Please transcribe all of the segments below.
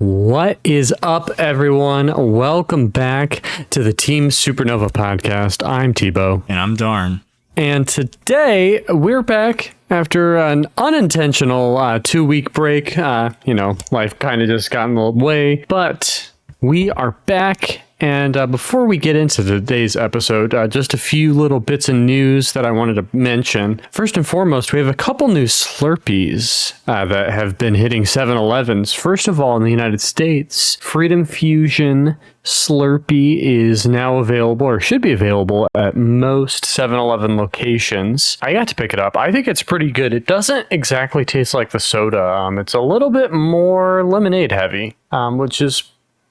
What is up, everyone? Welcome back to the Team Supernova podcast. I'm Tebow. And I'm Darn. And today we're back after an unintentional 2-week break. Life kind of just got in the way, but we are back. And before we get into today's episode, just a few little bits of news that I wanted to mention. First and foremost, we have a couple new Slurpees that have been hitting 7-Elevens. First of all, in the United States, Freedom Fusion Slurpee is now available, or should be available, at most 7-Eleven locations. I got to pick it up. I think it's pretty good. It doesn't exactly taste like the soda. It's a little bit more lemonade heavy, which is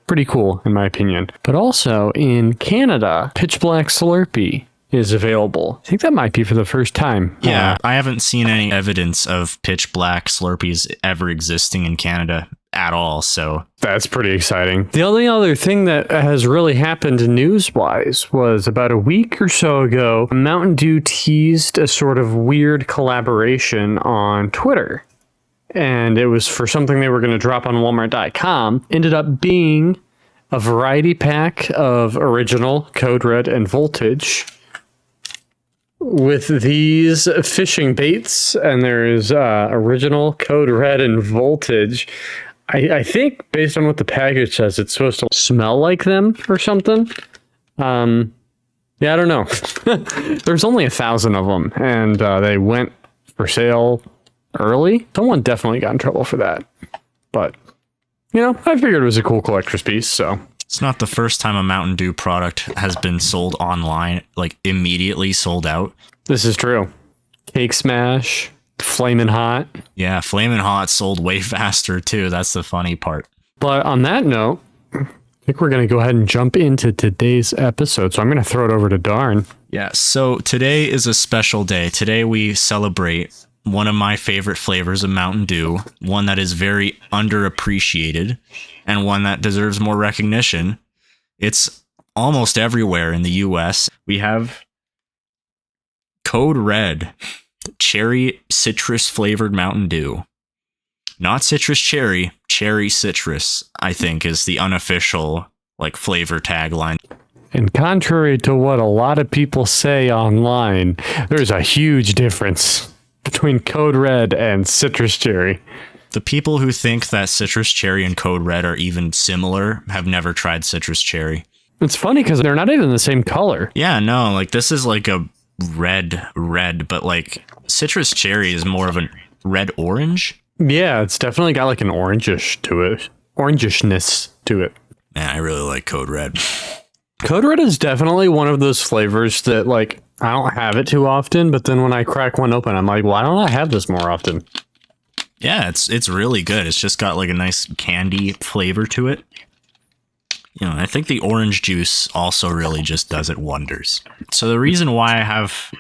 pretty cool in my opinion. But also in Canada, Pitch Black Slurpee is available. I think that might be for the first time. Yeah, I haven't seen any evidence of Pitch Black Slurpees ever existing in Canada at all, so that's pretty exciting. The only other thing that has really happened news-wise was about a week or so ago, Mountain Dew teased a sort of weird collaboration on Twitter. And it was for something they were going to drop on Walmart.com. Ended up being a variety pack of original Code Red and Voltage with these fishing baits. And there is original Code Red and Voltage. I think based on what the package says, it's supposed to smell like them or something. Yeah, I don't know. There's only 1,000 of them, and they went for sale early. Someone definitely got in trouble for that. But, I figured it was a cool collector's piece, so. It's not the first time a Mountain Dew product has been sold online, like immediately sold out. This is true. Cake Smash, Flamin' Hot. Yeah, Flamin' Hot sold way faster too. That's the funny part. But on that note, I think we're going to go ahead and jump into today's episode. So I'm going to throw it over to Darn. Yeah, so today is a special day. Today we celebrate one of my favorite flavors of Mountain Dew, one that is very underappreciated and one that deserves more recognition. It's almost everywhere in the US. We have Code Red, cherry citrus flavored Mountain Dew. Not citrus cherry, cherry citrus, I think is the unofficial flavor tagline. And contrary to what a lot of people say online, there's a huge difference between Code Red and citrus cherry. The people who think that citrus cherry and Code Red are even similar have never tried citrus cherry. It's funny because they're not even the same color. Yeah, no, this is like a red, but citrus cherry is more of a red-orange. Yeah, it's definitely got like an orangishness to it. Man, I really like Code Red. Code Red is definitely one of those flavors that I don't have it too often, but then when I crack one open, I'm like, why don't I have this more often? Yeah, it's really good. It's just got a nice candy flavor to it. I think the orange juice also really just does it wonders. So the reason why I have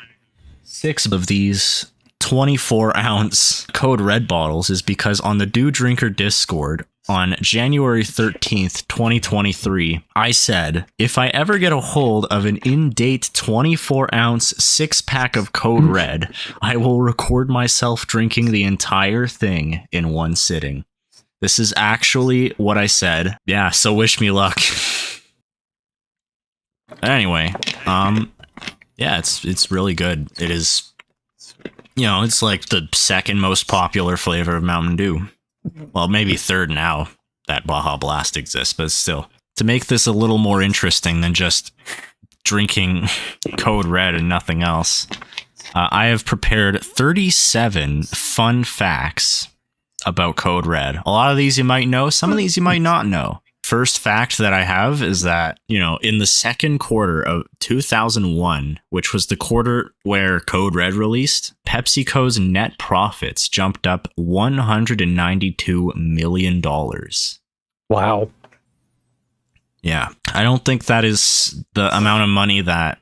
6 of these 24-ounce Code Red bottles is because on the Dew Drinker Discord on January 13th, 2023, I said, if I ever get a hold of an in-date 24-ounce 6-pack of Code Red, I will record myself drinking the entire thing in one sitting. This is actually what I said. Yeah, so wish me luck. Anyway, yeah, it's really good. It is, it's like the second most popular flavor of Mountain Dew. Well, maybe third now that Baja Blast exists, but still. To make this a little more interesting than just drinking Code Red and nothing else, I have prepared 37 fun facts about Code Red. A lot of these you might know, some of these you might not know. First fact that I have is that, in the second quarter of 2001, which was the quarter where Code Red released, PepsiCo's net profits jumped up $192 million. Wow. Yeah. I don't think that is the amount of money that,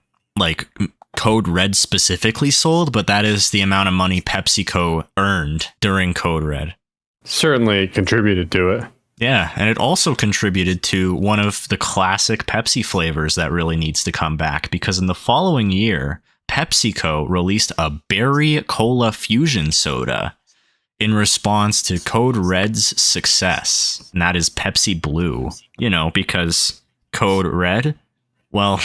Code Red specifically sold, but that is the amount of money PepsiCo earned during Code Red. Certainly contributed to it. Yeah, and it also contributed to one of the classic Pepsi flavors that really needs to come back, because in the following year, PepsiCo released a berry cola fusion soda in response to Code Red's success, and that is Pepsi Blue. You know, because Code Red, well,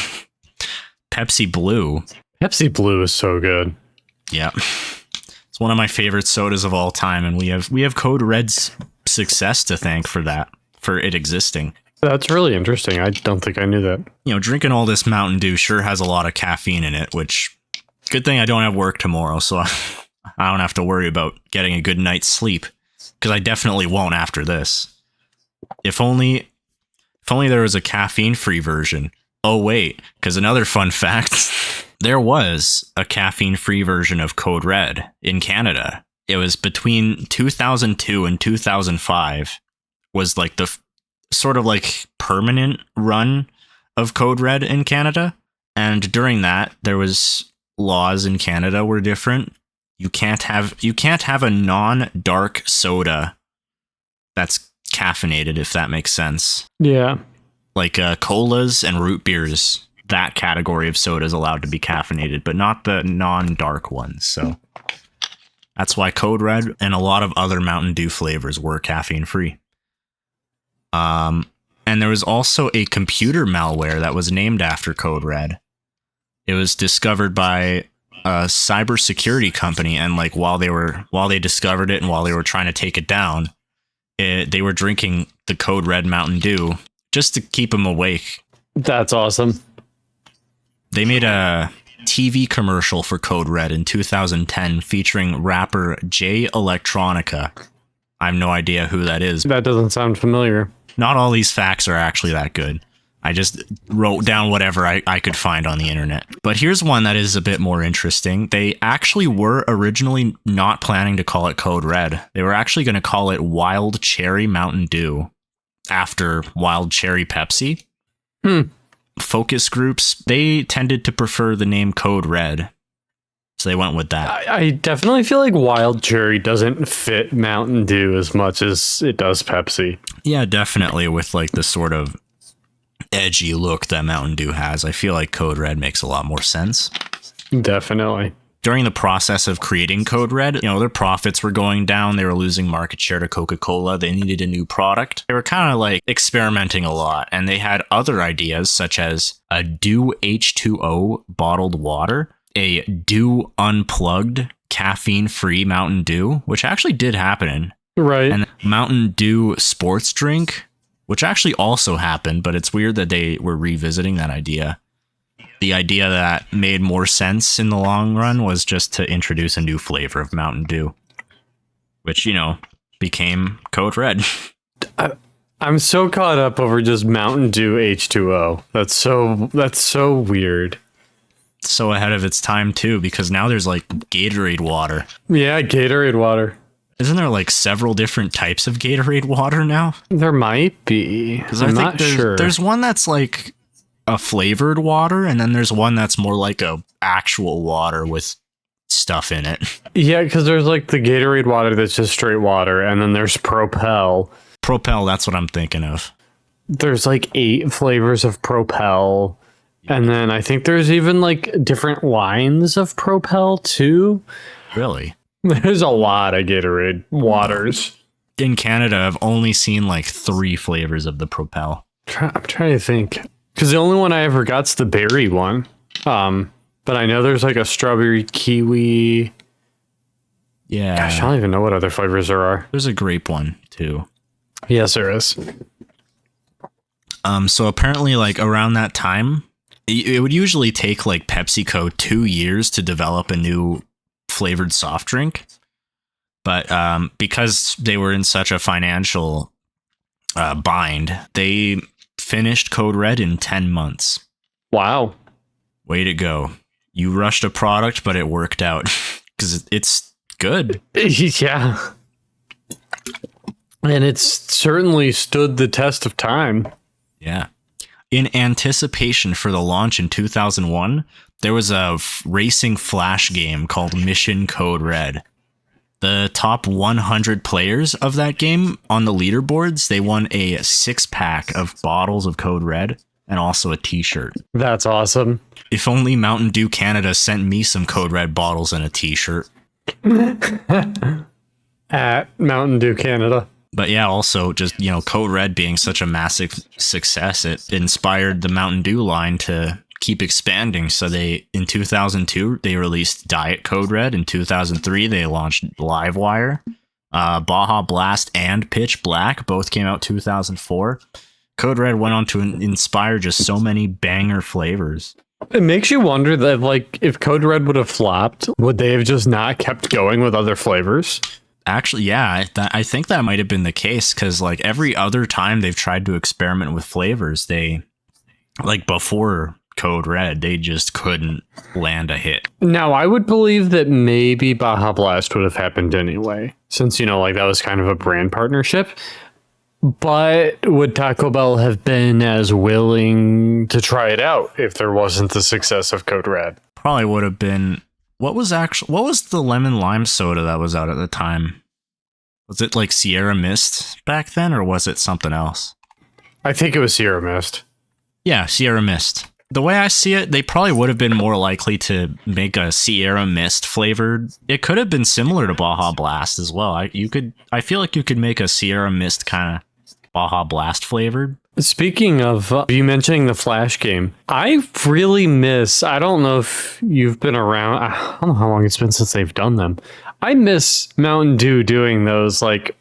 Pepsi Blue. Pepsi Blue is so good. Yeah. It's one of my favorite sodas of all time, and we have Code Red's success to thank for that, for it existing. That's really interesting. I don't think I knew that. You know, drinking all this Mountain Dew sure has a lot of caffeine in it, which, good thing I don't have work tomorrow, so I don't have to worry about getting a good night's sleep, because I definitely won't after this. If only there was a caffeine-free version. Oh, wait, because another fun fact, there was a caffeine-free version of Code Red in Canada. It was between 2002 and 2005 was like the sort of like permanent run of Code Red in Canada. And during that, there was laws in Canada were different. You can't have a non-dark soda that's caffeinated, if that makes sense. Yeah. Like colas and root beers, that category of soda is allowed to be caffeinated, but not the non-dark ones. So that's why Code Red and a lot of other Mountain Dew flavors were caffeine free. And there was also a computer malware that was named after Code Red. It was discovered by a cybersecurity company, and like while they discovered it and while they were trying to take it down, they were drinking the Code Red Mountain Dew just to keep them awake. That's awesome. They made a TV commercial for Code Red in 2010 featuring rapper Jay Electronica. I have no idea who that is. That doesn't sound familiar. Not all these facts are actually that good. I just wrote down whatever I could find on the internet. But here's one that is a bit more interesting. They actually were originally not planning to call it Code Red. They were actually going to call it Wild Cherry Mountain Dew after Wild Cherry Pepsi. Focus groups, they tended to prefer the name Code Red. So they went with that. I definitely feel like Wild Cherry doesn't fit Mountain Dew as much as it does Pepsi. Yeah, definitely with like the sort of edgy look that Mountain Dew has. I feel like Code Red makes a lot more sense. Definitely. During the process of creating Code Red, you know, their profits were going down. They were losing market share to Coca-Cola. They needed a new product. They were kind of like experimenting a lot, and they had other ideas such as a Dew H2O bottled water, a Dew Unplugged caffeine-free Mountain Dew, which actually did happen. Right. And Mountain Dew sports drink, which actually also happened, but it's weird that they were revisiting that idea. The idea that made more sense in the long run was just to introduce a new flavor of Mountain Dew, which, you know, became Code Red. I'm so caught up over just Mountain Dew H2O. That's so weird. So ahead of its time too, because now there's like Gatorade water. Yeah, Gatorade water. Isn't there like several different types of Gatorade water now? There might be. Because I'm not sure. There's one that's like a flavored water, and then there's one that's more like a actual water with stuff in it. Yeah, because there's like the Gatorade water that's just straight water, and then there's Propel. Propel, that's what I'm thinking of. There's like 8 flavors of Propel. And then I think there's even like different lines of Propel too. Really? There's a lot of Gatorade waters. In Canada, I've only seen like 3 flavors of the Propel. I'm trying to think. Because the only one I ever got's the berry one. But I know there's like a strawberry kiwi. Yeah. Gosh, I don't even know what other flavors there are. There's a grape one too. Yes, there is. So apparently like around that time, it would usually take like PepsiCo 2 years to develop a new flavored soft drink. But because they were in such a financial bind, they finished Code Red in 10 months. Wow. Way to go. You rushed a product, but it worked out because it's good. Yeah. And it's certainly stood the test of time. Yeah. In anticipation for the launch in 2001, there was a racing flash game called Mission Code Red. The top 100 players of that game on the leaderboards, they won a 6-pack of bottles of Code Red and also a t-shirt. That's awesome. If only Mountain Dew Canada sent me some Code Red bottles and a t-shirt. At Mountain Dew Canada. But yeah, also just, Code Red being such a massive success, it inspired the Mountain Dew line to keep expanding. So in 2002, they released Diet Code Red. In 2003, they launched Livewire. Baja Blast and Pitch Black both came out 2004. Code Red went on to inspire just so many banger flavors. It makes you wonder that, like, if Code Red would have flopped, would they have just not kept going with other flavors? Actually, yeah, I think that might have been the case, because like every other time they've tried to experiment with flavors, before Code Red, they just couldn't land a hit. Now, I would believe that maybe Baja Blast would have happened anyway, since, that was kind of a brand partnership. But would Taco Bell have been as willing to try it out if there wasn't the success of Code Red? Probably would have been. What was the lemon lime soda that was out at the time? Was it like Sierra Mist back then, or was it something else? I think it was Sierra Mist. Yeah, Sierra Mist. The way I see it, they probably would have been more likely to make a Sierra Mist flavored. It could have been similar to Baja Blast as well. I feel like you could make a Sierra Mist kind of Baja Blast flavored. Speaking of you mentioning the Flash game, I really miss, I don't know if you've been around, I don't know how long it's been since they've done them. I miss Mountain Dew doing those like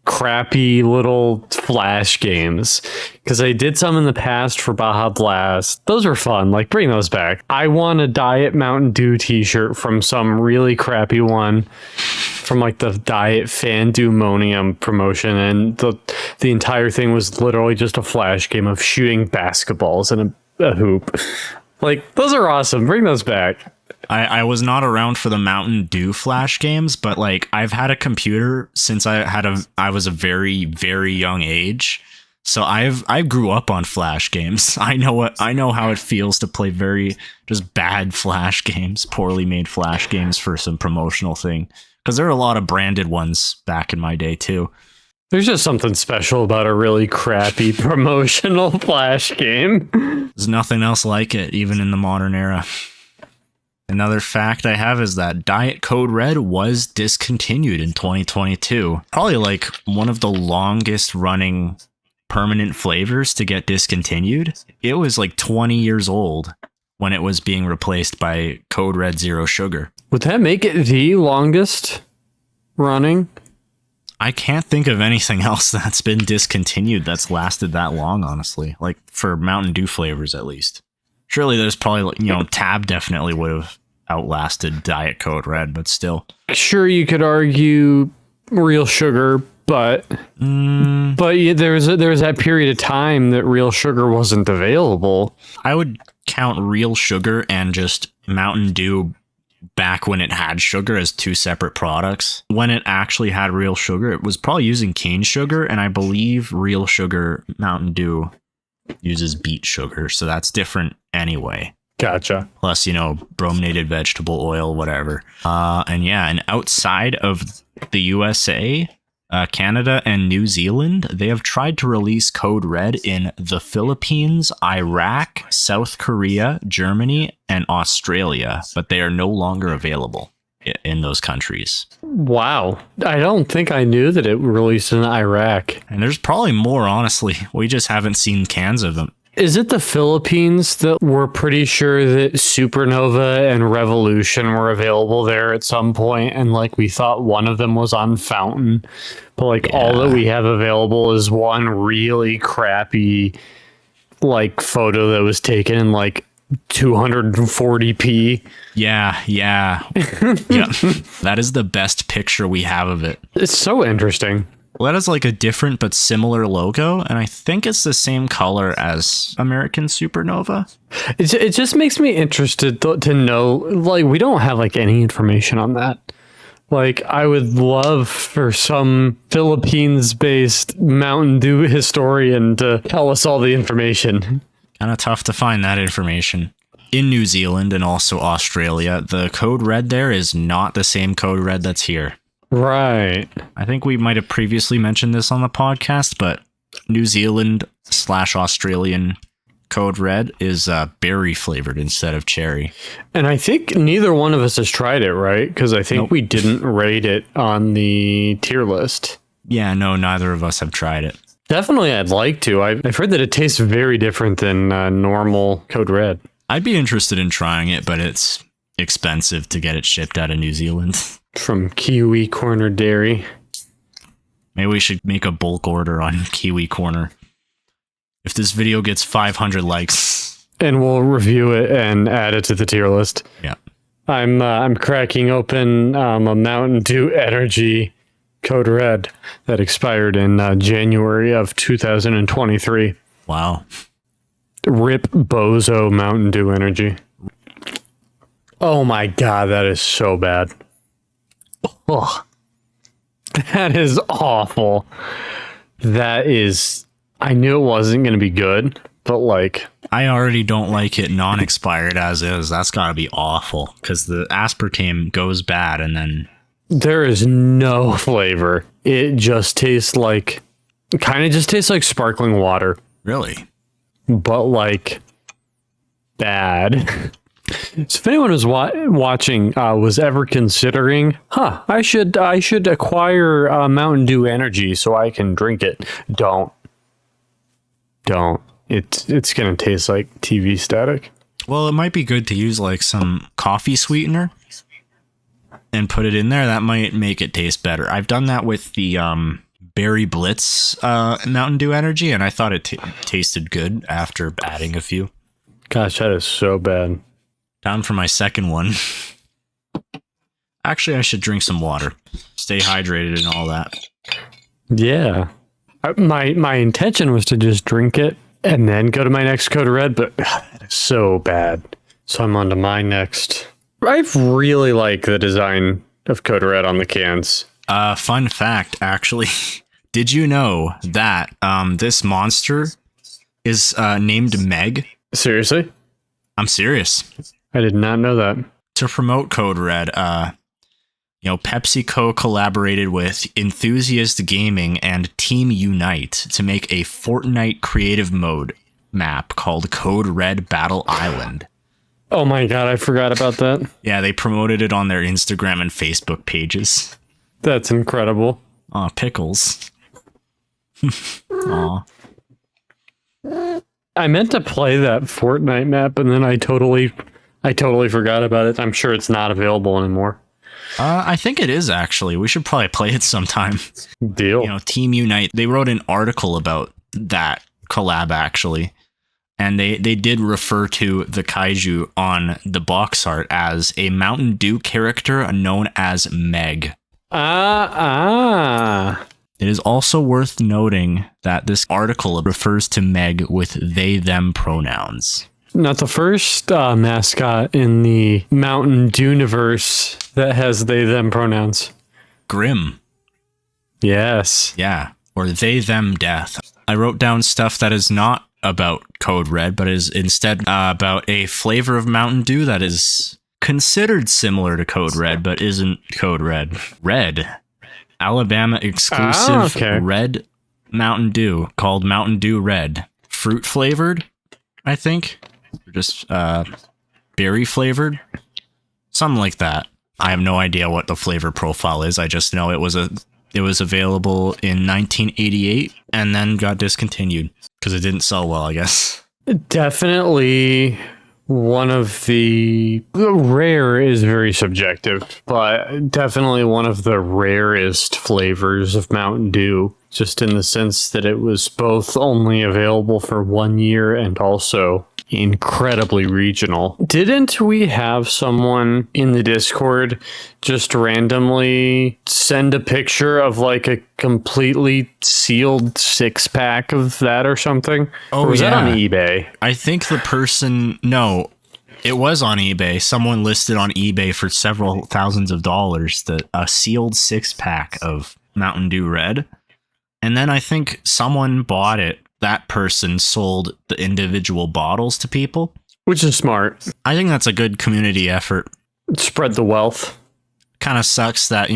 crappy little Flash games, because I did some in the past for Baja Blast. Those were fun. Like, bring those back. I want a Diet Mountain Dew t-shirt from some really crappy one from like the Diet Fandumonium promotion, and the entire thing was literally just a Flash game of shooting basketballs in a hoop. Like, those are awesome. Bring those back. I was not around for the Mountain Dew Flash games, but like I've had a computer since I was a very, very young age. So I grew up on Flash games. I know how it feels to play very just bad Flash games, poorly made Flash games for some promotional thing. Because there are a lot of branded ones back in my day too. There's just something special about a really crappy promotional Flash game. There's nothing else like it, even in the modern era. Another fact I have is that Diet Code Red was discontinued in 2022. Probably like one of the longest running permanent flavors to get discontinued. It was like 20 years old when it was being replaced by Code Red Zero Sugar. Would that make it the longest running? I can't think of anything else that's been discontinued that's lasted that long, honestly. Like for Mountain Dew flavors, at least. Surely there's probably, Tab definitely would have outlasted Diet Code Red, but still. Sure, you could argue Real Sugar, but there was that period of time that Real Sugar wasn't available. I would count Real Sugar and just Mountain Dew back when it had sugar as two separate products. When it actually had real sugar, it was probably using cane sugar, and I believe Real Sugar Mountain Dew uses beet sugar, so that's different anyway. Gotcha. Plus, brominated vegetable oil, whatever. And outside of the USA, Canada, and New Zealand, they have tried to release Code Red in the Philippines, Iraq, South Korea, Germany, and Australia, but they are no longer available in those countries. Wow. I don't think I knew that it released in Iraq. And there's probably more, honestly. We just haven't seen cans of them. Is it the Philippines that we're pretty sure that Supernova and Revolution were available there at some point, and like we thought one of them was on Fountain, but all that we have available is one really crappy photo that was taken in 240p. Yeah. Yeah. That is the best picture we have of it. It's so interesting. Well, that is a different but similar logo, and I think it's the same color as American Supernova. It just makes me interested to know, we don't have any information on that. I would love for some Philippines-based Mountain Dew historian to tell us all the information. Kind of tough to find that information. In New Zealand and also Australia, the Code Red there is not the same Code Red that's here. Right. I think we might have previously mentioned this on the podcast, but New Zealand / Australian Code Red is berry flavored instead of cherry. And I think neither one of us has tried it, right? Because I think Nope. we didn't rate it on the tier list. Yeah, no, neither of us have tried it. Definitely, I'd like to. I've heard that it tastes very different than normal Code Red. I'd be interested in trying it, but it's expensive to get it shipped out of New Zealand. From Kiwi Corner Dairy. Maybe we should make a bulk order on Kiwi Corner. If this video gets 500 likes. And we'll review it and add it to the tier list. Yeah. I'm cracking open a Mountain Dew Energy Code Red that expired in January of 2023. Wow. Rip Bozo Mountain Dew Energy. Oh my god, that is so bad. Oh, that is awful. That is... I knew it wasn't going to be good, but like... I already don't like it non-expired as is. That's got to be awful, because the aspartame goes bad and then... There is no flavor. It just tastes like... It kind of just tastes like sparkling water. Really? But like... bad. So if anyone was watching was ever considering, I should acquire Mountain Dew Energy so I can drink it. Don't. It's gonna taste like TV static. Well, it might be good to use like some coffee sweetener and put it in there. That might make it taste better. I've done that with the Berry Blitz Mountain Dew Energy, and I thought it tasted good after adding a few. Gosh, that is so bad. Down for my second one. Actually, I should drink some water. Stay hydrated and all that. Yeah. My intention was to just drink it and then go to my next Code Red, but that is so bad. So I'm on to my next. I really like the design of Code Red on the cans. Fun fact, actually. Did you know that this monster is named Meg? Seriously? I'm serious. I did not know that. To promote Code Red, PepsiCo collaborated with Enthusiast Gaming and Team Unite to make a Fortnite creative mode map called Code Red Battle Island. Oh my god, I forgot about that. Yeah, they promoted it on their Instagram and Facebook pages. That's incredible. Aw, pickles. Aw. I meant to play that Fortnite map and then I totally forgot about it. I'm sure it's not available anymore. I think it is, actually. We should probably play it sometime. Deal. Team Unite, they wrote an article about that collab, actually. And they did refer to the kaiju on the box art as a Mountain Dew character known as Meg. It is also worth noting that this article refers to Meg with they-them pronouns. Not the first mascot in the Mountain Dew-niverse that has they-them pronouns. Grim. Yes. Yeah. Or they-them death. I wrote down stuff that is not about Code Red, but is instead about a flavor of Mountain Dew that is considered similar to Code Red, but isn't Code Red. Red. Alabama exclusive red Mountain Dew called Mountain Dew Red. Fruit flavored, I think. Or just berry flavored. Something like that. I have no idea what the flavor profile is. I just know it was available in 1988 and then got discontinued because it didn't sell well, I guess. Definitely one of the rare is very subjective, but definitely one of the rarest flavors of Mountain Dew, just in the sense that it was both only available for 1 year and also incredibly regional. Didn't we have someone in the Discord just randomly send a picture of like a completely sealed 6-pack of that or something? Oh, or was that yeah. on eBay? I think the person... No, it was on eBay. Someone listed on eBay for several thousands of dollars a sealed 6-pack of Mountain Dew Red. And then I think someone bought it. That person sold the individual bottles to people. Which is smart. I think that's a good community effort. Spread the wealth. Kind of sucks that,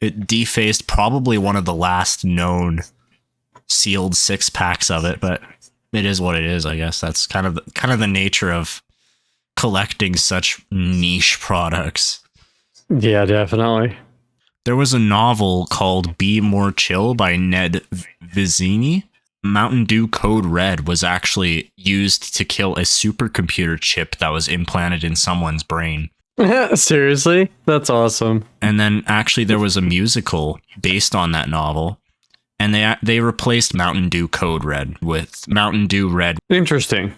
it defaced probably one of the last known sealed 6-packs of it, but It is what it is, I guess. That's kind of the nature of collecting such niche products. Yeah, definitely. There was a novel called Be More Chill by Ned Vizzini. Mountain Dew Code Red was actually used to kill a supercomputer chip that was implanted in someone's brain. Seriously? That's awesome. And then actually there was a musical based on that novel, and they replaced Mountain Dew Code Red with Mountain Dew Red. Interesting.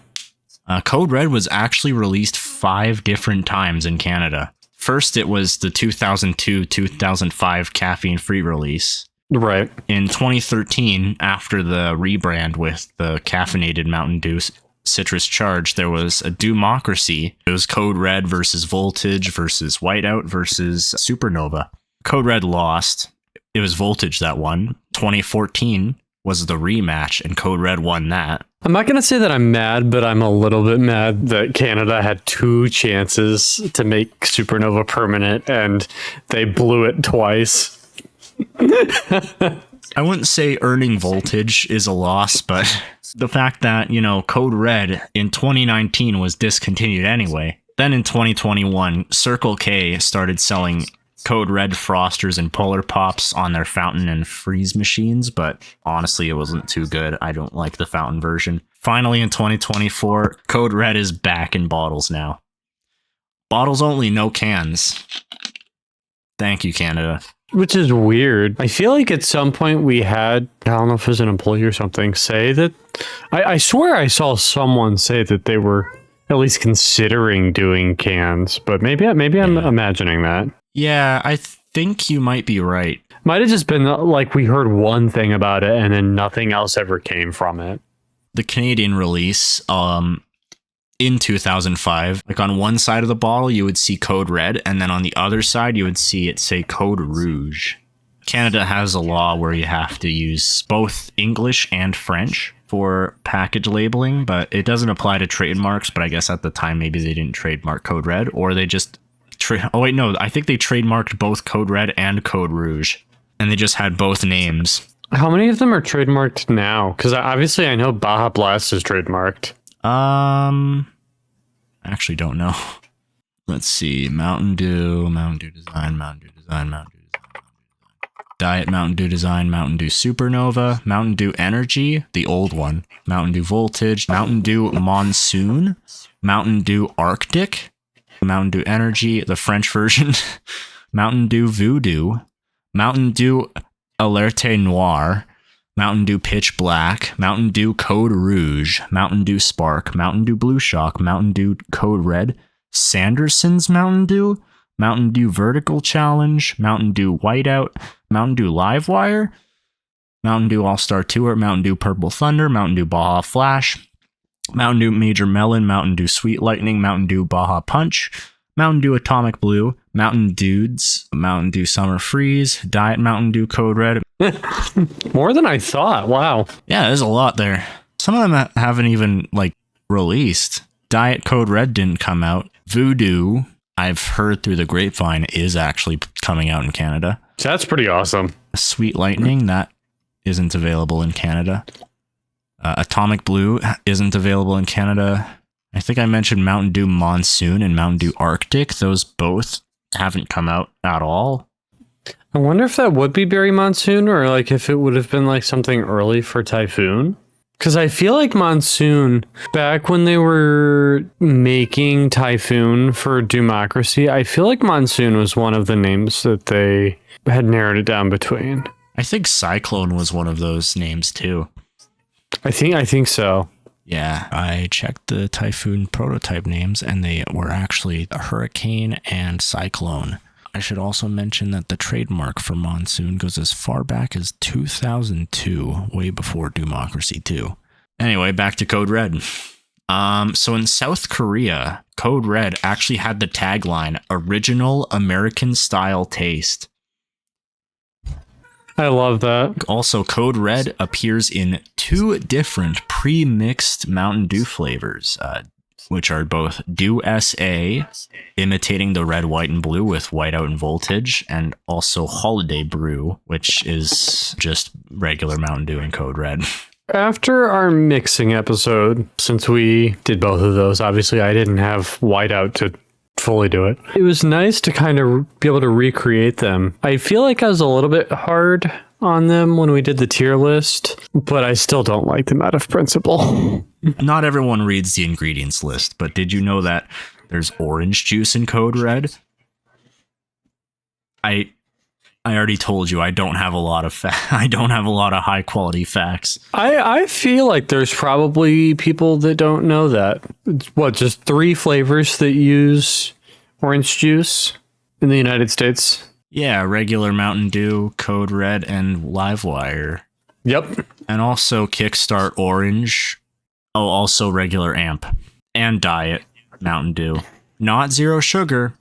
Code Red was actually released 5 different times in Canada. First, it was the 2002-2005 caffeine-free release. Right. In 2013, after the rebrand with the caffeinated Mountain Dew Citrus Charge, there was a Democracy. It was Code Red versus Voltage versus Whiteout versus Supernova. Code Red lost. It was Voltage that won. 2014 was the rematch, and Code Red won that. I'm not going to say that I'm mad, but I'm a little bit mad that Canada had 2 chances to make Supernova permanent, and they blew it twice. I wouldn't say earning Voltage is a loss, but the fact that, Code Red in 2019 was discontinued anyway. Then in 2021, Circle K started selling Code Red Frosters and Polar Pops on their fountain and freeze machines, but honestly, it wasn't too good. I don't like the fountain version. Finally, in 2024, Code Red is back in bottles now. Bottles only, no cans. Thank you, Canada. Which is weird. I feel like at some point we had, I don't know if it was an employee or something, say that, I swear I saw someone say that they were at least considering doing cans, but maybe I'm imagining that. Yeah, I think you might be right. Might have just been like we heard one thing about it and then nothing else ever came from it. The Canadian release, in 2005, like on one side of the bottle, you would see Code Red, and then on the other side, you would see it say Code Rouge. Canada has a law where you have to use both English and French for package labeling, but it doesn't apply to trademarks. But I guess at the time, maybe they didn't trademark Code Red, or they just I think they trademarked both Code Red and Code Rouge, and they just had both names. How many of them are trademarked now? Because obviously I know Baja Blast is trademarked. Actually don't know. Let's see. Mountain Dew Design, Diet Mountain Dew Design, Mountain Dew Supernova, Mountain Dew Energy, the old one, Mountain Dew Voltage, Mountain Dew Monsoon, Mountain Dew Arctic, Mountain Dew Energy, the French version, Mountain Dew Voodoo, Mountain Dew Alerte Noir, Mountain Dew Pitch Black, Mountain Dew Code Rouge, Mountain Dew Spark, Mountain Dew Blue Shock, Mountain Dew Code Red, Sanderson's Mountain Dew, Mountain Dew Vertical Challenge, Mountain Dew Whiteout, Mountain Dew Livewire, Mountain Dew All-Star Tour, Mountain Dew Purple Thunder, Mountain Dew Baja Flash, Mountain Dew Major Melon, Mountain Dew Sweet Lightning, Mountain Dew Baja Punch, Mountain Dew Atomic Blue, Mountain Dudes, Mountain Dew Summer Freeze, Diet Mountain Dew Code Red. More than I thought. Wow. Yeah, there's a lot there. Some of them haven't even released. Diet Code Red didn't come out. Voodoo, I've heard through the grapevine, is actually coming out in Canada. That's pretty awesome. Sweet Lightning, that isn't available in Canada. Atomic Blue isn't available in Canada. I think I mentioned Mountain Dew Monsoon and Mountain Dew Arctic. Those both haven't come out at all. I wonder if that would be Berry Monsoon, or if it would have been something early for Typhoon. Because I feel like Monsoon, back when they were making Typhoon for Democracy, I feel like Monsoon was one of the names that they had narrowed it down between. I think Cyclone was one of those names too. I think so. Yeah, I checked the Typhoon prototype names, and they were actually a Hurricane and Cyclone. I should also mention that the trademark for Monsoon goes as far back as 2002, way before Democracy 2. Anyway, back to Code Red. So in South Korea, Code Red actually had the tagline, Original American Style Taste. I love that. Also, Code Red appears in 2 different pre-mixed Mountain Dew flavors, which are both Dew SA, imitating the red, white, and blue with Whiteout and Voltage, and also Holiday Brew, which is just regular Mountain Dew and Code Red. After our mixing episode, since we did both of those, obviously I didn't have whiteout to fully do it. It was nice to kind of be able to recreate them. I feel like I was a little bit hard on them when we did the tier list, but I still don't like them out of principle. Not everyone reads the ingredients list, but did you know that there's orange juice in Code Red? I already told you I don't have a lot of I don't have a lot of high quality facts. I feel like there's probably people that don't know that. It's, what, just 3 flavors that use orange juice in the United States? Yeah, regular Mountain Dew, Code Red, and Livewire. Yep. And also Kickstart Orange. Oh, also regular Amp. And Diet Mountain Dew. Not zero sugar,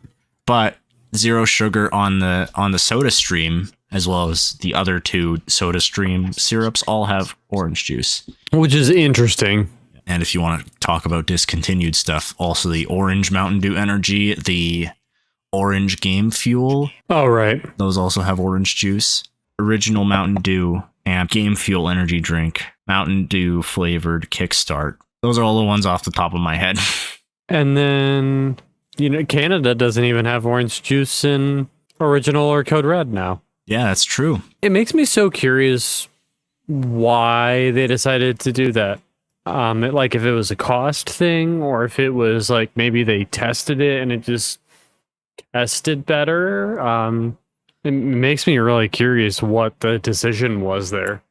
but zero sugar on the soda stream, as well as the other 2 soda stream syrups all have orange juice, Which is interesting. and if you want to talk about discontinued stuff, also the orange Mountain Dew Energy, the orange Game Fuel, Oh, right. those also have orange juice. Original Mountain Dew and Game Fuel energy drink, Mountain Dew flavored Kickstart, those are all the ones off the top of my head. And then, Canada doesn't even have orange juice in original or Code Red now. Yeah, that's true. It makes me so curious why they decided to do that. Like if it was a cost thing, or if it was like maybe they tested it and it just tested better. It makes me really curious what the decision was there.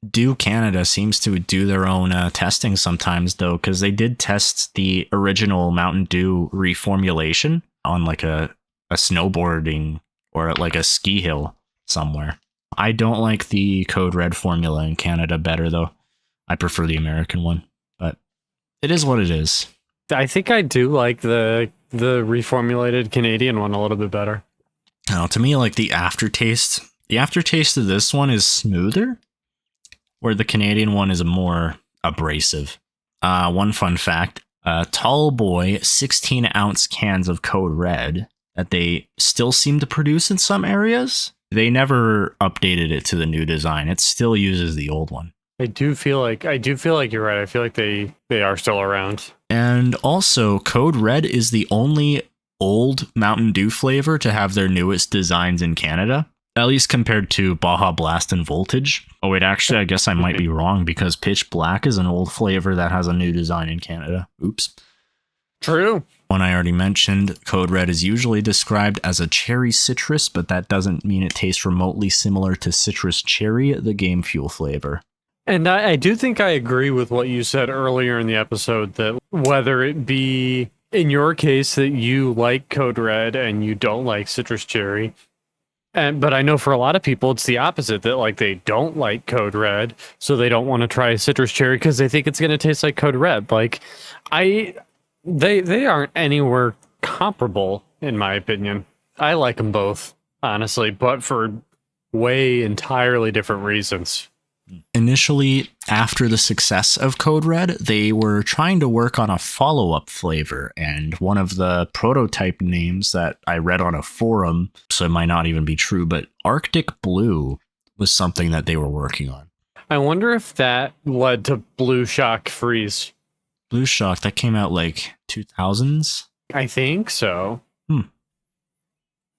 Dew Canada seems to do their own testing sometimes, though, because they did test the original Mountain Dew reformulation on like a snowboarding or at like a ski hill somewhere. I don't like the Code Red formula in Canada better, though. I prefer the American one, but it is what it is. I think I do like the reformulated Canadian one a little bit better. To me, like the aftertaste of this one is smoother, where the Canadian one is more abrasive. One fun fact, Tall Boy 16-ounce cans of Code Red that they still seem to produce in some areas. They never updated it to the new design. It still uses the old one. I do feel like you're right. I feel like they are still around. And also, Code Red is the only old Mountain Dew flavor to have their newest designs in Canada, at least compared to Baja Blast and Voltage. Oh wait, actually, I guess I might be wrong, because Pitch Black is an old flavor that has a new design in Canada. Oops. True. One I already mentioned, Code Red is usually described as a cherry citrus, but that doesn't mean it tastes remotely similar to Citrus Cherry, the Game Fuel flavor. And I do think I agree with what you said earlier in the episode, that whether it be in your case that you like Code Red and you don't like Citrus Cherry, but I know for a lot of people it's the opposite, that like they don't like Code Red, so they don't want to try Citrus Cherry because they think it's going to taste like Code Red. Like they aren't anywhere comparable in my opinion. I like them both, honestly, but for way entirely different reasons. Initially, after the success of Code Red, they were trying to work on a follow-up flavor, and one of the prototype names that I read on a forum, so it might not even be true, but Arctic Blue was something that they were working on. I wonder if that led to Blue Shock Freeze. Blue Shock, that came out like 2000s? I think so.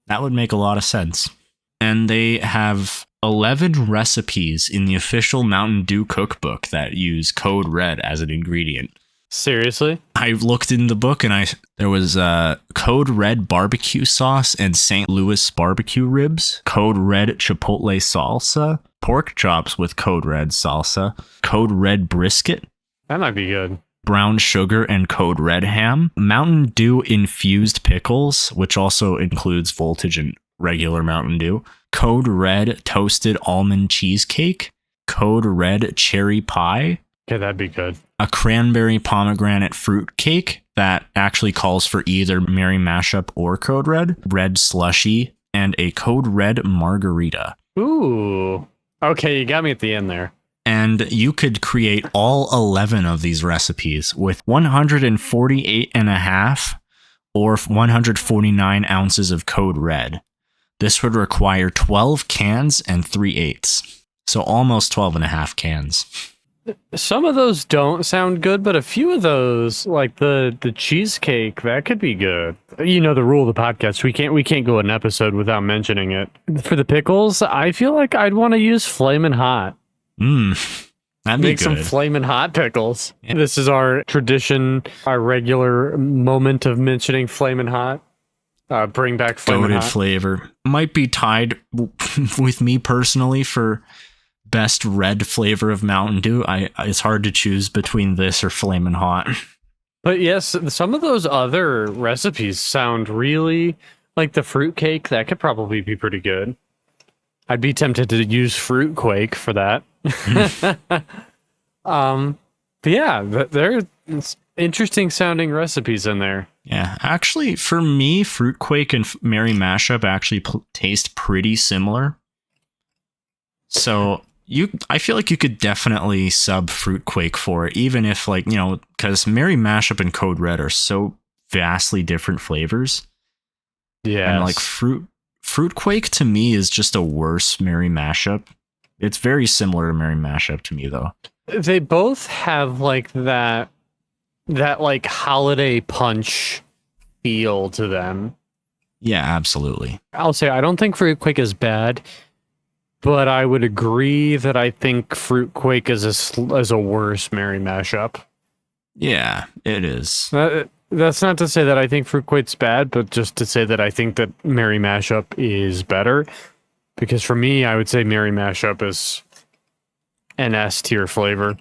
That would make a lot of sense. And they have 11 recipes in the official Mountain Dew cookbook that use Code Red as an ingredient. Seriously? I looked in the book and there was Code Red barbecue sauce and St. Louis barbecue ribs, Code Red chipotle salsa, pork chops with Code Red salsa, Code Red brisket, That might be good. brown sugar and Code Red ham, Mountain Dew infused pickles, which also includes Voltage and regular Mountain Dew, Code Red toasted almond cheesecake, Code Red cherry pie, Okay, that'd be good. a cranberry pomegranate fruit cake that actually calls for either Merry Mashup or Code Red, red slushy, and a Code Red margarita. Ooh. Okay, you got me at the end there. And you could create all 11 of these recipes with 148.5 or 149 ounces of Code Red. This would require 12 cans and 3/8. So almost 12 and a half cans. Some of those don't sound good, but a few of those, like the cheesecake, that could be good. You know the rule of the podcast. We can't go an episode without mentioning it. For the pickles, I feel like I'd want to use Flamin' Hot. That'd be Make good. some Flamin' Hot pickles. Yeah. This is our tradition, our regular moment of mentioning Flamin' Hot. Bring back Flamin' Hot. Flavor. Might be tied with me personally for best red flavor of Mountain Dew. It's hard to choose between this or Flamin' Hot. But yes, some of those other recipes sound really like the fruitcake. That could probably be pretty good. I'd be tempted to use fruit quake for that. But yeah, there's interesting sounding recipes in there. Yeah, actually, for me, fruit quake and Merry Mashup actually taste pretty similar. So I feel like you could definitely sub fruit quake for it, even if because Merry Mashup and Code Red are so vastly different flavors. Yeah, and like fruit quake to me is just a worse Merry Mashup. It's very similar to Merry Mashup to me, though. They both have like that like holiday punch feel to them. Yeah, absolutely. I'll say I don't think fruit quake is bad. But I would agree that I think Fruit Quake is a worse Merry Mashup. Yeah, it is. That's not to say that I think Fruit Quake's bad, but just to say that I think that Merry Mashup is better. Because for me, I would say Merry Mashup is an S tier flavor.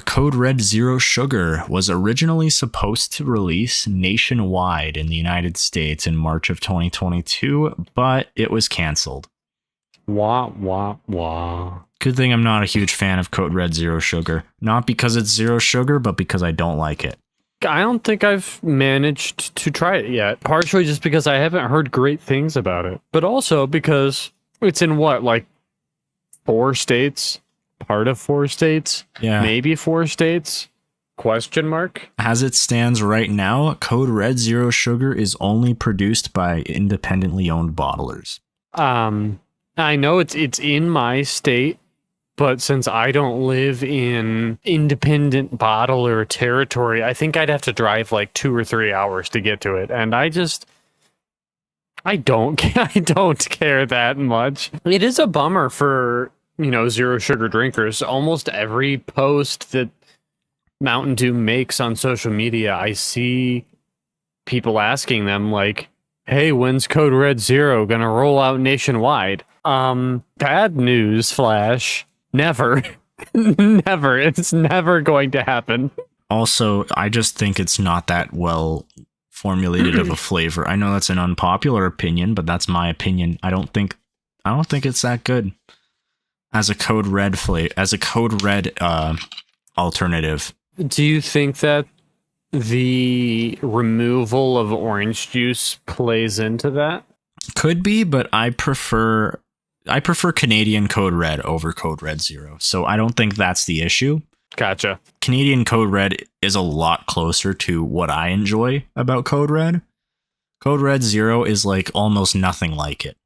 Code Red Zero Sugar was originally supposed to release nationwide in the United States in March of 2022, but it was canceled. Wah, wah, wah. Good thing I'm not a huge fan of Code Red Zero Sugar. Not because it's zero sugar, but because I don't like it. I don't think I've managed to try it yet. Partially just because I haven't heard great things about it. But also because it's in like 4 states? Part of 4 states? Yeah. Maybe 4 states? Question mark? As it stands right now, Code Red Zero Sugar is only produced by independently owned bottlers. I know it's in my state, but since I don't live in independent bottler territory, I think I'd have to drive like 2 or 3 hours to get to it. And I don't care that much. It is a bummer for, zero sugar drinkers. Almost every post that Mountain Dew makes on social media, I see people asking them like, hey, when's Code Red Zero gonna roll out nationwide? Bad news, Flash. Never. Never. It's never going to happen. Also, I just think it's not that well formulated of a flavor. I know that's an unpopular opinion, but that's my opinion. I don't think it's that good as a Code Red alternative. Do you think that the removal of orange juice plays into that? Could be, but I prefer Canadian Code Red over Code Red Zero. So I don't think that's the issue. Gotcha. Canadian Code Red is a lot closer to what I enjoy about Code Red. Code Red Zero is like almost nothing like it.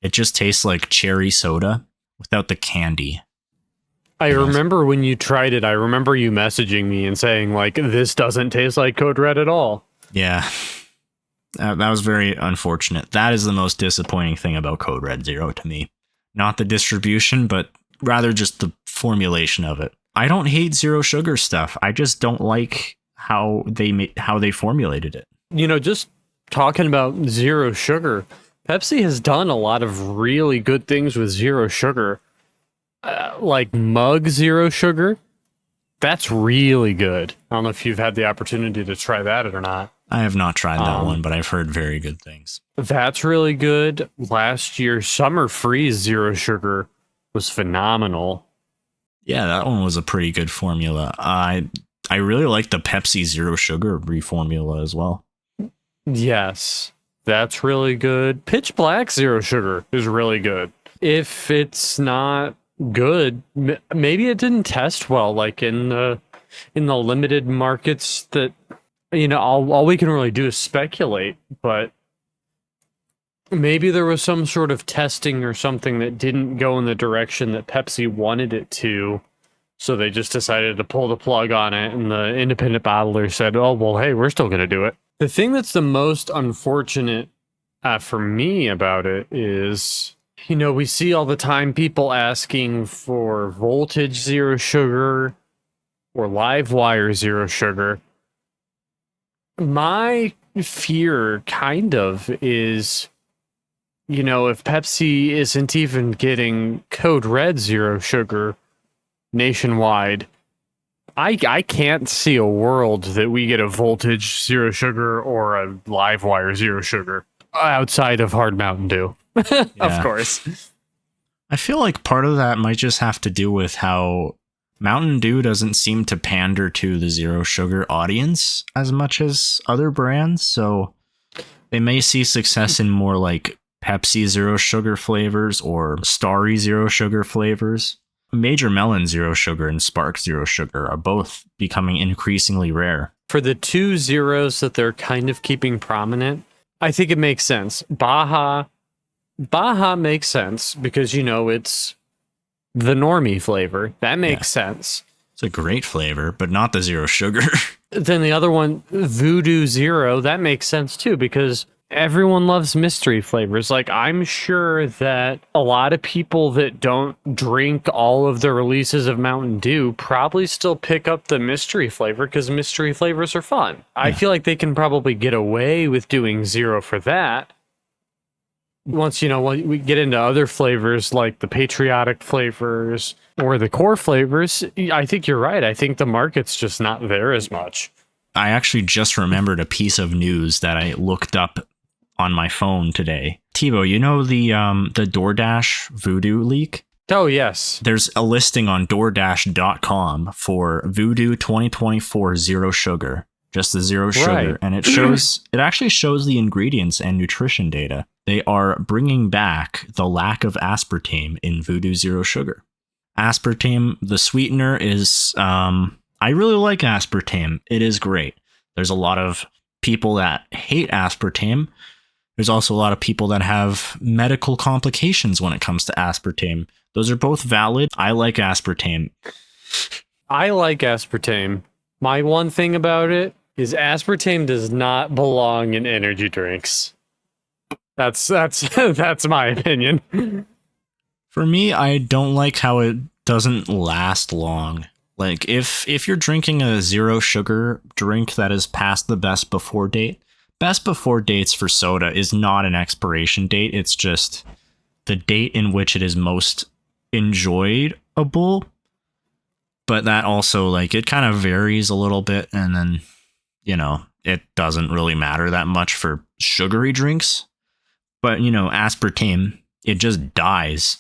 It just tastes like cherry soda without the candy. I remember when you tried it, I remember you messaging me and saying like, this doesn't taste like Code Red at all. Yeah. That was very unfortunate. That is the most disappointing thing about Code Red Zero to me. Not the distribution, but rather just the formulation of it. I don't hate zero sugar stuff. I just don't like how they formulated it. Just talking about zero sugar, Pepsi has done a lot of really good things with zero sugar. Like Mug Zero Sugar. That's really good. I don't know if you've had the opportunity to try that or not. I have not tried that one, but I've heard very good things. That's really good. Last year, Summer Freeze Zero Sugar was phenomenal. Yeah, that one was a pretty good formula. I really like the Pepsi Zero Sugar reformula as well. Yes, that's really good. Pitch Black Zero Sugar is really good. If it's not good, maybe it didn't test well, like in the limited markets that, all we can really do is speculate, but maybe there was some sort of testing or something that didn't go in the direction that Pepsi wanted it to, So they just decided to pull the plug on it, and the independent bottler said, oh, well, hey, we're still going to do it. The thing that's the most unfortunate for me about it is, we see all the time people asking for voltage zero sugar or live wire zero sugar. My fear kind of is, if Pepsi isn't even getting Code Red zero sugar nationwide, I can't see a world that we get a voltage zero sugar or a live wire zero sugar outside of hard Mountain Dew. Of course. I feel like part of that might just have to do with how Mountain Dew doesn't seem to pander to the zero sugar audience as much as other brands. So they may see success in more like Pepsi zero sugar flavors or Starry zero sugar flavors. Major Melon zero sugar and Spark zero sugar are both becoming increasingly rare. For the two zeros that they're kind of keeping prominent, I think it makes sense. Baja makes sense because, it's the normie flavor. That makes sense. It's a great flavor, but not the zero sugar. Then the other one, Voodoo Zero, that makes sense too because everyone loves mystery flavors. Like, I'm sure that a lot of people that don't drink all of the releases of Mountain Dew probably still pick up the mystery flavor because mystery flavors are fun. Yeah. I feel like they can probably get away with doing zero for that. Once, we get into other flavors like the patriotic flavors or the core flavors, I think you're right. I think the market's just not there as much. I actually just remembered a piece of news that I looked up on my phone today. Tebow, the DoorDash Voodoo leak? Oh, yes. There's a listing on DoorDash.com for Voodoo 2024 Zero Sugar. Just the zero sugar. Right. And it actually shows the ingredients and nutrition data. They are bringing back the lack of aspartame in Voodoo Zero Sugar. Aspartame, the sweetener, is, I really like aspartame. It is great. There's a lot of people that hate aspartame. There's also a lot of people that have medical complications when it comes to aspartame. Those are both valid. I like aspartame. My one thing about it is aspartame does not belong in energy drinks. That's my opinion. For me, I don't like how it doesn't last long. Like, if you're drinking a zero sugar drink that is past the best before dates for soda is not an expiration date. It's just the date in which it is most enjoyable. But that also, it kind of varies a little bit. And then, it doesn't really matter that much for sugary drinks. But, aspartame, it just dies,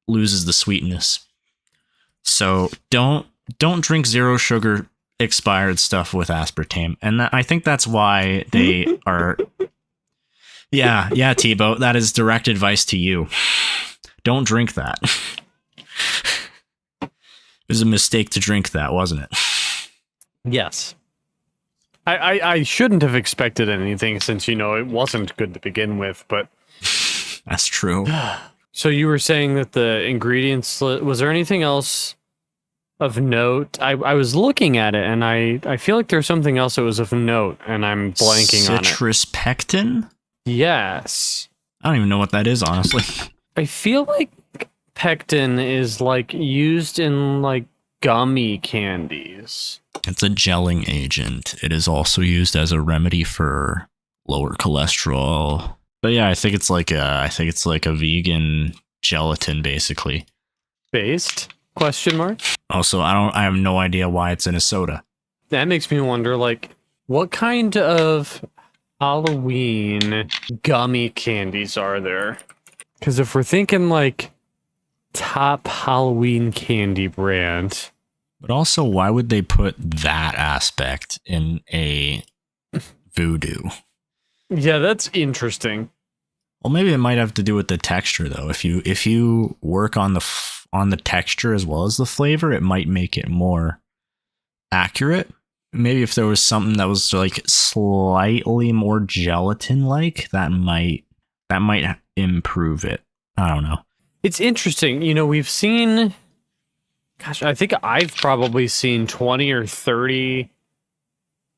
loses the sweetness. So don't drink zero sugar expired stuff with aspartame. And I think that's why they are. Yeah, Tebow, that is direct advice to you. Don't drink that. It was a mistake to drink that, wasn't it? Yes. I shouldn't have expected anything since, it wasn't good to begin with, but... That's true. So you were saying that the ingredients... Was there anything else of note? I was looking at it, and I feel like there's something else that was of note, and I'm blanking on it. Citrus pectin? Yes. I don't even know what that is, honestly. I feel like pectin is, used in, gummy candies. It's a gelling agent. It is also used as a remedy for lower cholesterol. But yeah, I think it's like a vegan gelatin, basically. Based? Question mark? Also, I have no idea why it's in a soda. That makes me wonder, what kind of Halloween gummy candies are there? Because if we're thinking, top Halloween candy brand. But also, why would they put that aspect in a Voodoo? Yeah, that's interesting. Well, maybe it might have to do with the texture, though. If you work on the texture as well as the flavor, it might make it more accurate. Maybe if there was something that was slightly more gelatin-like, that might improve it. I don't know. It's interesting. We've seen Gosh, I think I've probably seen 20 or 30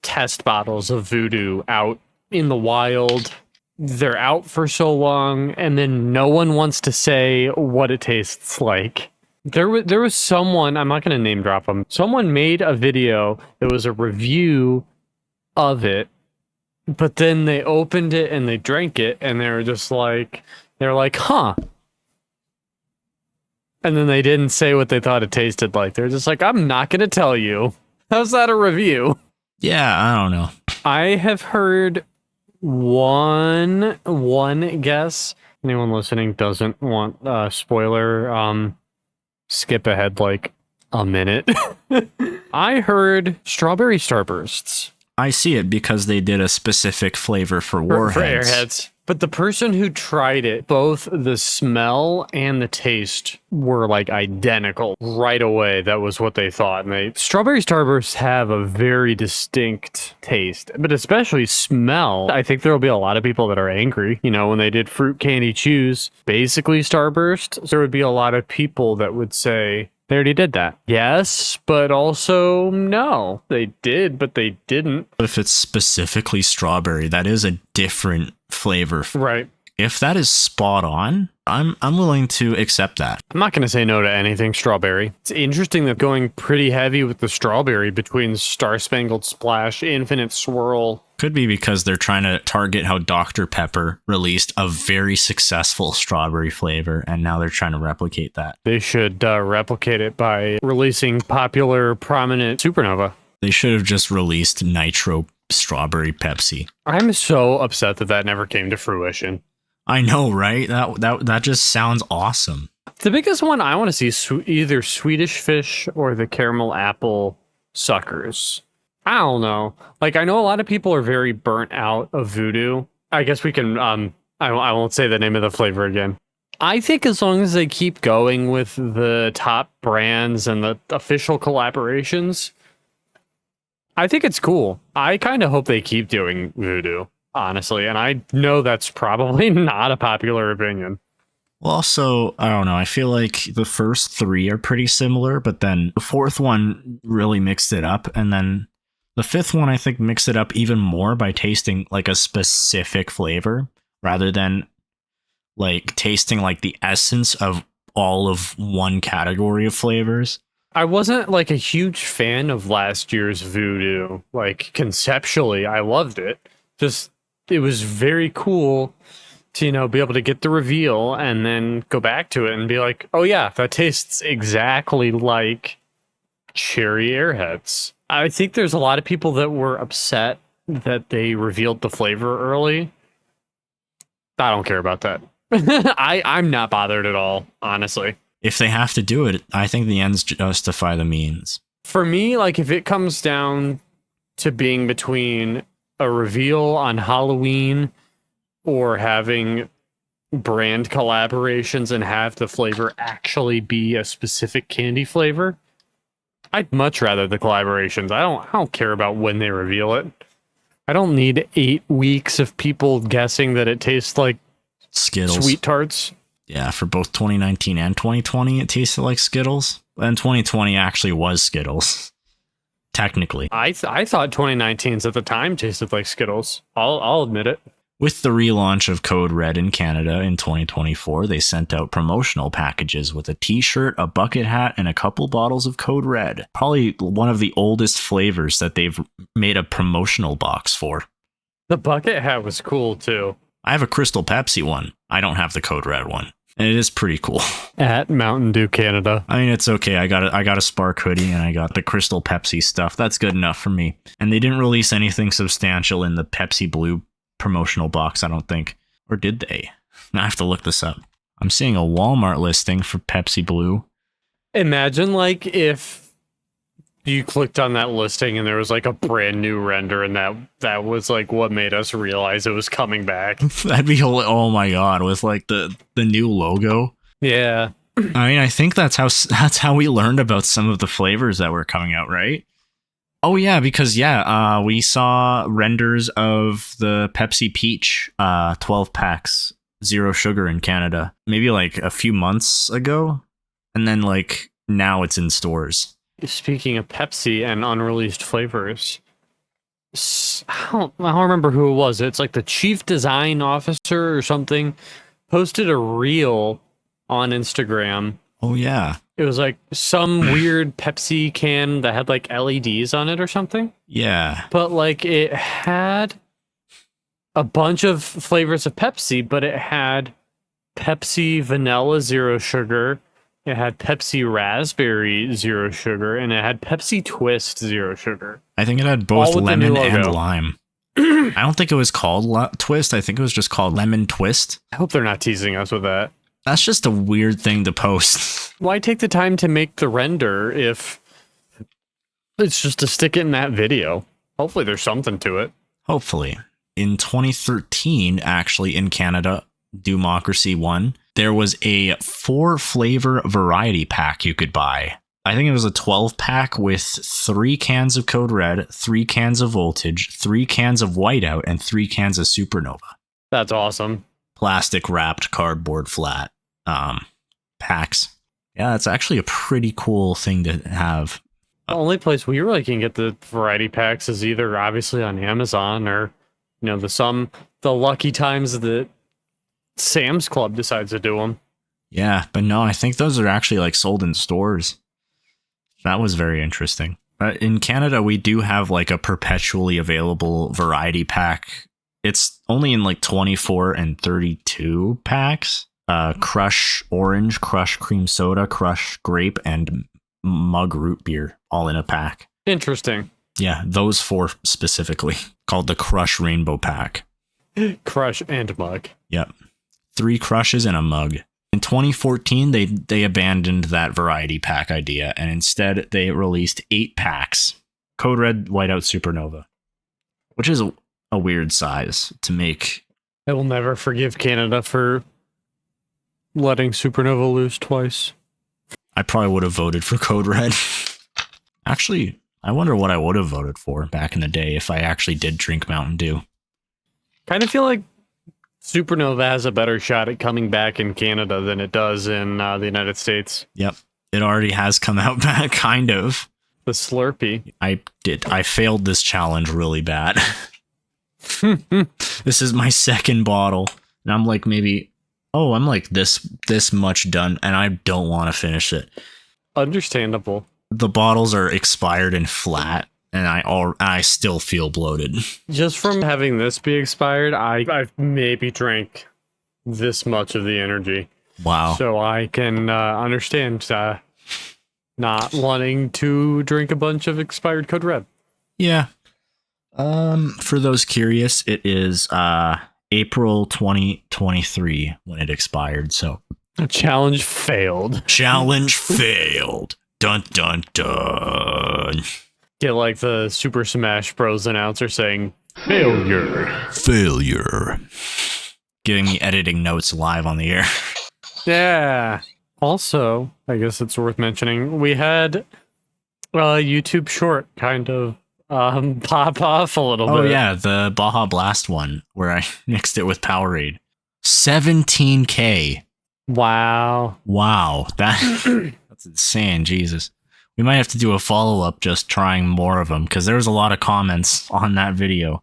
test bottles of Voodoo out in the wild. They're out for so long, and then no one wants to say what it tastes like. There was someone, I'm not going to name drop them, someone made a video that was a review of it, but then they opened it and they drank it, and they're like, huh. And then they didn't say what they thought it tasted like. They're just like, I'm not going to tell you. How's that a review? Yeah, I don't know. I have heard one guess. Anyone listening doesn't want a spoiler, skip ahead like a minute. I heard strawberry starbursts. I see it because they did a specific flavor for For Warheads. Airheads. But the person who tried it, both the smell and the taste were like identical right away. That was what they thought. And strawberry starbursts have a very distinct taste, but especially smell. I think there will be a lot of people that are angry. You know, when they did fruit candy chews, basically starburst, there would be a lot of people that would say, they already did that. Yes, but also no. They did, but they didn't. If it's specifically strawberry, that is a different flavor. Right. If that is spot on, I'm willing to accept that. I'm not going to say no to anything strawberry. It's interesting that going pretty heavy with the strawberry between Star Spangled Splash, Infinite Swirl. Could be because they're trying to target how Dr. Pepper released a very successful strawberry flavor, and now they're trying to replicate that. They should replicate it by releasing popular, prominent Supernova. They should have just released Nitro Strawberry Pepsi. I'm so upset that that never came to fruition. I know, right? That just sounds awesome. The biggest one I want to see is either Swedish Fish or the caramel apple suckers. I don't know. Like, I know a lot of people are very burnt out of Voodoo. I guess we can, I won't say the name of the flavor again. I think as long as they keep going with the top brands and the official collaborations, I think it's cool. I kind of hope they keep doing Voodoo, honestly. And I know that's probably not a popular opinion. Well, also, I don't know. I feel like the first three are pretty similar, but then the fourth one really mixed it up. And then the fifth one, I think, mixed it up even more by tasting like a specific flavor rather than like tasting like the essence of all of one category of flavors. I wasn't like a huge fan of last year's Voodoo. Like, conceptually, I loved it. Just, it was very cool to, you know, be able to get the reveal and then go back to it and be like, oh yeah, that tastes exactly like cherry Airheads. I think there's a lot of people that were upset that they revealed the flavor early. I don't care about that. I'm not bothered at all, honestly. If they have to do it, I think the ends justify the means. For me, like, if it comes down to being between a reveal on Halloween or having brand collaborations and have the flavor actually be a specific candy flavor, I'd much rather the collaborations. I don't care about when they reveal it. I don't need 8 weeks of people guessing that it tastes like Skittles. Sweet Tarts. Yeah, for both 2019 and 2020, it tasted like Skittles. And 2020 actually was Skittles. Technically. I thought 2019's at the time tasted like Skittles. I'll admit it. With the relaunch of Code Red in Canada in 2024, they sent out promotional packages with a t-shirt, a bucket hat, and a couple bottles of Code Red. Probably one of the oldest flavors that they've made a promotional box for. The bucket hat was cool, too. I have a Crystal Pepsi one. I don't have the Code Red one. And it is pretty cool. At Mountain Dew Canada. I mean, it's okay. I got a Spark hoodie and I got the Crystal Pepsi stuff. That's good enough for me. And they didn't release anything substantial in the Pepsi Blue promotional box, I don't think. Or did they? I have to look this up. I'm seeing a Walmart listing for Pepsi Blue. Imagine, like, if you clicked on that listing and there was, like, a brand new render and that was, like, what made us realize it was coming back. That'd be, oh my god, with, like, the new logo. Yeah. I mean, I think that's how we learned about some of the flavors that were coming out, right? Oh yeah, because we saw renders of the Pepsi Peach 12 packs, 0 sugar in Canada, maybe like a few months ago. And then like now it's in stores. Speaking of Pepsi and unreleased flavors, I don't remember who it was. It's like the chief design officer or something posted a reel on Instagram. Oh, yeah. It was like some weird Pepsi can that had like LEDs on it or something. Yeah. But like it had a bunch of flavors of Pepsi, but it had Pepsi Vanilla Zero Sugar, it had Pepsi Raspberry Zero Sugar, and it had Pepsi Twist Zero Sugar. I think it had both lemon and lime. I don't think it was called Twist. I think it was just called Lemon Twist. I hope they're not teasing us with that. That's just a weird thing to post. Why take the time to make the render if it's just to stick it in that video? Hopefully there's something to it. Hopefully. In 2013, actually, in Canada, Democracy won. There was a 4-flavor variety pack you could buy. I think it was a 12-pack with 3 cans of Code Red, 3 cans of Voltage, 3 cans of Whiteout, and 3 cans of Supernova. That's awesome. Plastic wrapped cardboard flat packs. Yeah, that's actually a pretty cool thing to have. The only place we really can get the variety packs is either obviously on Amazon or, the lucky times that Sam's Club decides to do them. Yeah, but no, I think those are actually like sold in stores. That was very interesting. In Canada, we do have like a perpetually available variety pack. It's only in like 24 and 32 packs. Crush Orange, Crush Cream Soda, Crush Grape, and Mug Root Beer all in a pack. Interesting. Yeah, those 4 specifically, called the Crush Rainbow Pack. Crush and Mug. Yep. 3 crushes and a mug. In 2014, they abandoned that variety pack idea, and instead they released 8 packs. Code Red, Whiteout, Supernova. Which is a weird size to make. I will never forgive Canada for letting Supernova lose twice. I probably would have voted for Code Red. Actually, I wonder what I would have voted for back in the day if I actually did drink Mountain Dew. Kind of feel like Supernova has a better shot at coming back in Canada than it does in the United States. Yep. It already has come out back, kind of. The Slurpee. I failed this challenge really bad. This is my second bottle. And I'm like I'm like this much done, and I don't want to finish it. Understandable. The bottles are expired and flat, and I still feel bloated. Just from having this be expired, I've maybe drank this much of the energy. Wow. So I can understand not wanting to drink a bunch of expired Code Red. Yeah. For those curious, it is April 2023 when it expired, so challenge failed. Challenge failed. Dun dun dun. Get like the Super Smash Bros. Announcer saying, failure. Failure. Giving me editing notes live on the air. Yeah. Also, I guess it's worth mentioning, we had a YouTube short kind of pop off a little bit. Oh yeah, the Baja Blast one where I mixed it with Powerade. 17K. Wow. That's insane, Jesus. We might have to do a follow-up just trying more of them, because there was a lot of comments on that video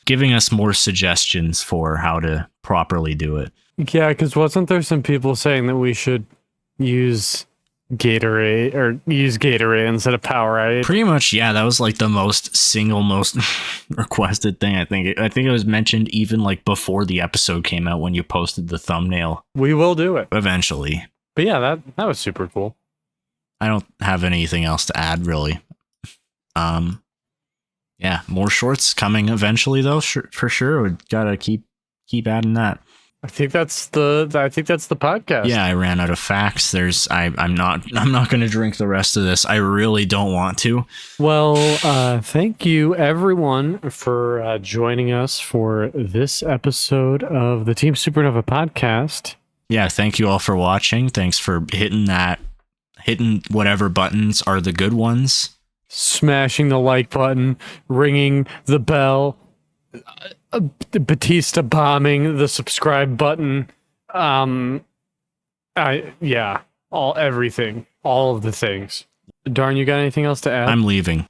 giving us more suggestions for how to properly do it. Yeah, because wasn't there some people saying that we should use Gatorade instead of Powerade? Pretty much, yeah. That was like the most requested thing. I think it was mentioned even like before the episode came out when you posted the thumbnail. We will do it eventually. But yeah, that was super cool. I don't have anything else to add really. Yeah, more shorts coming eventually though, for sure. We gotta keep adding that. I think that's the podcast. Yeah, I ran out of facts. I'm not going to drink the rest of this. I really don't want to. Well, thank you everyone for joining us for this episode of the Team Supernova podcast. Yeah, thank you all for watching. Thanks for hitting whatever buttons are the good ones. Smashing the like button, ringing the bell, Batista bombing the subscribe button. Everything. All of the things. Darn, you got anything else to add? I'm leaving.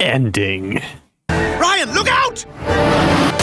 Ending. Ryan, look out!